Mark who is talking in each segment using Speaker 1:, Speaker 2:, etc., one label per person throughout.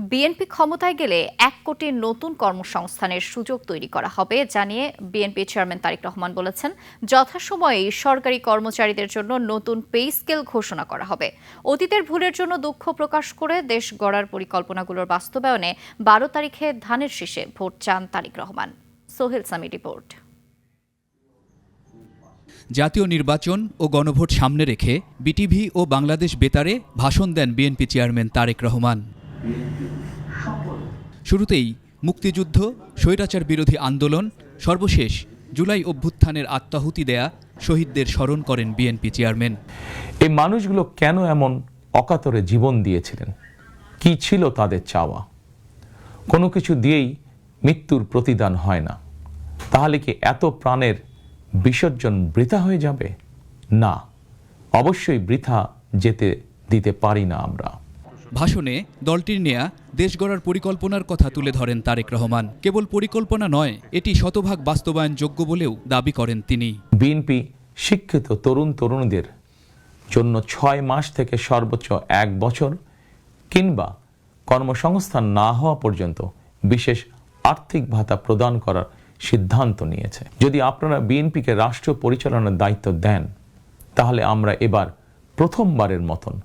Speaker 1: BNP ক্ষমতায় গেলে ১ কোটি নতুন কর্মসংস্থানের সুযোগ তৈরি করা হবে জানিয়ে বিএনপি চেয়ারম্যান তারেক রহমান বলেছেন, যথাসময়েই সরকারি কর্মচারীদের জন্য নতুন পে স্কেল ঘোষণা করা হবে। অতীতের ভুলের জন্য দুঃখ প্রকাশ করে দেশ গড়ার পরিকল্পনাগুলোর বাস্তবায়নে ১২ তারিখে ধানের শীষে ভোট চান তারেক রহমান। সোহেল সামি রিপোর্ট।
Speaker 2: জাতীয় নির্বাচন ও গণভোট সামনে রেখে বিটিভি ও বাংলাদেশ বেতারে ভাষণ দেন বিএনপি চেয়ারম্যান তারেক রহমান। শুরুতেই মুক্তিযুদ্ধ, স্বৈরাচার বিরোধী আন্দোলন, সর্বশেষ জুলাই অভ্যুত্থানের আত্মাহুতি দেয়া শহীদদের স্মরণ করেন বিএনপি চেয়ারম্যান।
Speaker 3: এই মানুষগুলো কেন এমন অকাতরে জীবন দিয়েছিলেন? কি ছিল তাদের চাওয়া? কোনো কিছু দিয়েই মৃত্যুর প্রতিদান হয় না। তাহলে কি এত প্রাণের বিসর্জন বৃথা হয়ে যাবে? না, অবশ্যই বৃথা যেতে দিতে পারি না আমরা।
Speaker 2: ভাষণে দলটির নেয়া দেশ গড়ার পরিকল্পনার কথা তুলে ধরেন তারেক রহমান। কেবল পরিকল্পনা নয়, এটি শতভাগ বাস্তবায়নযোগ্য বলেও দাবি করেন তিনি।
Speaker 3: বিএনপি শিক্ষিত তরুণ তরুণীদের জন্য ৬ মাস থেকে সর্বোচ্চ ১ বছর কিংবা কর্মসংস্থান না হওয়া পর্যন্ত বিশেষ আর্থিক ভাতা প্রদান করার সিদ্ধান্ত নিয়েছে। যদি আপনারা বিএনপিকে রাষ্ট্র পরিচালনার দায়িত্ব দেন, তাহলে আমরা এবার প্রথমবারের মতন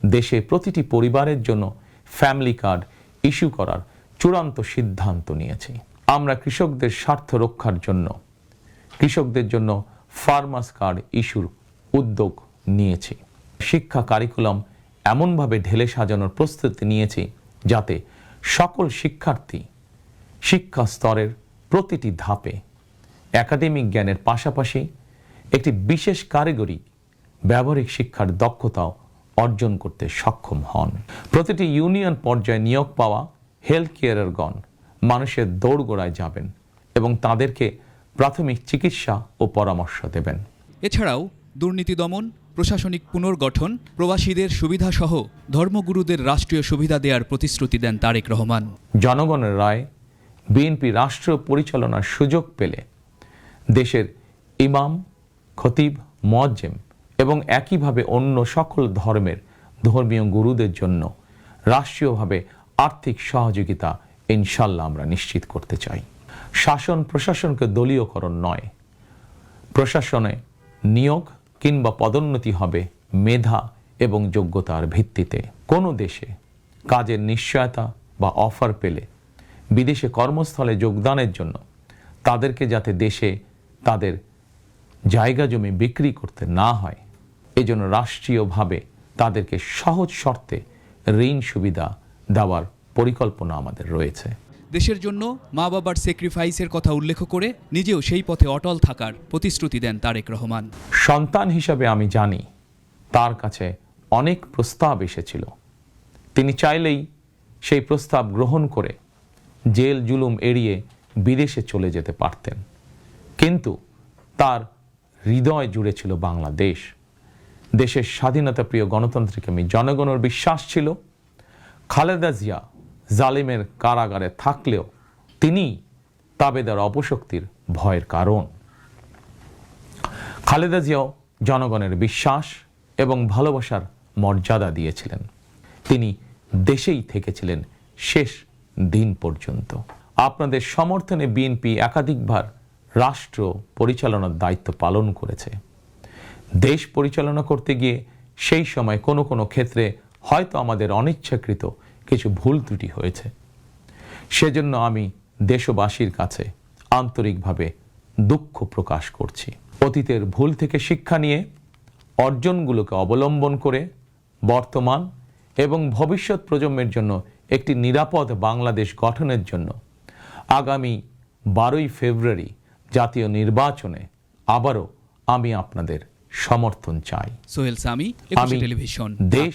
Speaker 3: দেশে প্রতিটি পরিবারের জন্য ফ্যামিলি কার্ড ইস্যু করার চূড়ান্ত সিদ্ধান্ত নিয়েছি। আমরা কৃষকদের স্বার্থ রক্ষার জন্য কৃষকদের জন্য ফার্মার্স কার্ড ইস্যুর উদ্যোগ নিয়েছি। শিক্ষা কারিকুলাম এমনভাবে ঢেলে সাজানোর প্রস্তুতি নিয়েছি যাতে সকল শিক্ষার্থী শিক্ষা স্তরের প্রতিটি ধাপে একাডেমিক জ্ঞানের পাশাপাশি একটি বিশেষ কারিগরি ব্যবহারিক শিক্ষার দক্ষতাও অর্জন করতে সক্ষম হন। প্রতিটি ইউনিয়ন পর্যায়ে নিয়োগ পাওয়া হেলথ কেয়ারারগণ মানুষের দোরগোড়ায় যাবেন এবং তাদেরকে প্রাথমিক চিকিৎসা ও পরামর্শ দেবেন।
Speaker 2: এছাড়াও দুর্নীতি দমন, প্রশাসনিক পুনর্গঠন, প্রবাসীদের সুবিধাসহ ধর্মগুরুদের রাষ্ট্রীয় সুবিধা দেওয়ার প্রতিশ্রুতি দেন তারেক রহমান।
Speaker 3: জনগণের রায় বিএনপি রাষ্ট্র পরিচালনার সুযোগ পেলে দেশের ইমাম, খতিব, মুয়াজ্জিম এবং একইভাবে অন্য সকল ধর্মের ধর্মীয় গুরুদের জন্য রাষ্ট্রীয়ভাবে আর্থিক সহযোগিতা ইনশাল্লাহ আমরা নিশ্চিত করতে চাই। শাসন প্রশাসনকে দলীয়করণ নয়, প্রশাসনে নিয়োগ কিংবা পদোন্নতি হবে মেধা এবং যোগ্যতার ভিত্তিতে। কোনো দেশে কাজের নিশ্চয়তা বা অফার পেলে বিদেশে কর্মস্থলে যোগদানের জন্য তাদেরকে যাতে দেশে তাদের জায়গা জমি বিক্রি করতে না হয়, এজন্য রাষ্ট্রীয়ভাবে তাদেরকে সহজ শর্তে ঋণ সুবিধা দেওয়ার পরিকল্পনা আমাদের রয়েছে।
Speaker 2: দেশের জন্য মা বাবার স্যাক্রিফাইসের কথা উল্লেখ করে নিজেও সেই পথে অটল থাকার প্রতিশ্রুতি দেন তারেক রহমান।
Speaker 3: সন্তান হিসাবে আমি জানি তার কাছে অনেক প্রস্তাব এসেছিল। তিনি চাইলেই সেই প্রস্তাব গ্রহণ করে জেল জুলুম এড়িয়ে বিদেশে চলে যেতে পারতেন, কিন্তু তার হৃদয় জুড়ে ছিল বাংলাদেশ। দেশের স্বাধীনতা প্রিয় গণতান্ত্রিক আমি জনগণের বিশ্বাস ছিল খালেদা জিয়া জালিমের কারাগারে থাকলেও তিনি তাবেদার অপশক্তির ভয়ের কারণ। খালেদা জিয়াও জনগণের বিশ্বাস এবং ভালোবাসার মর্যাদা দিয়েছিলেন। তিনি দেশেই থেকেছিলেন শেষ দিন পর্যন্ত। আপনাদের সমর্থনে বিএনপি একাধিকবার রাষ্ট্র পরিচালনার দায়িত্ব পালন করেছে। দেশ পরিচালনা করতে গিয়ে সেই সময় কোনো কোনো ক্ষেত্রে হয়তো আমাদের অনিচ্ছাকৃত কিছু ভুল ত্রুটি হয়েছে। সেজন্য আমি দেশবাসীর কাছে আন্তরিকভাবে দুঃখ প্রকাশ করছি। অতীতের ভুল থেকে শিক্ষা নিয়ে অর্জনগুলোকে অবলম্বন করে বর্তমান এবং ভবিষ্যৎ প্রজন্মের জন্য একটি নিরাপদ বাংলাদেশ গঠনের জন্য আগামী 12ই ফেব্রুয়ারি জাতীয় নির্বাচনে আবারও আমি আপনাদের সমর্থন চাই।
Speaker 2: সোহেল সামি, টেলিভিশন,
Speaker 3: দেশ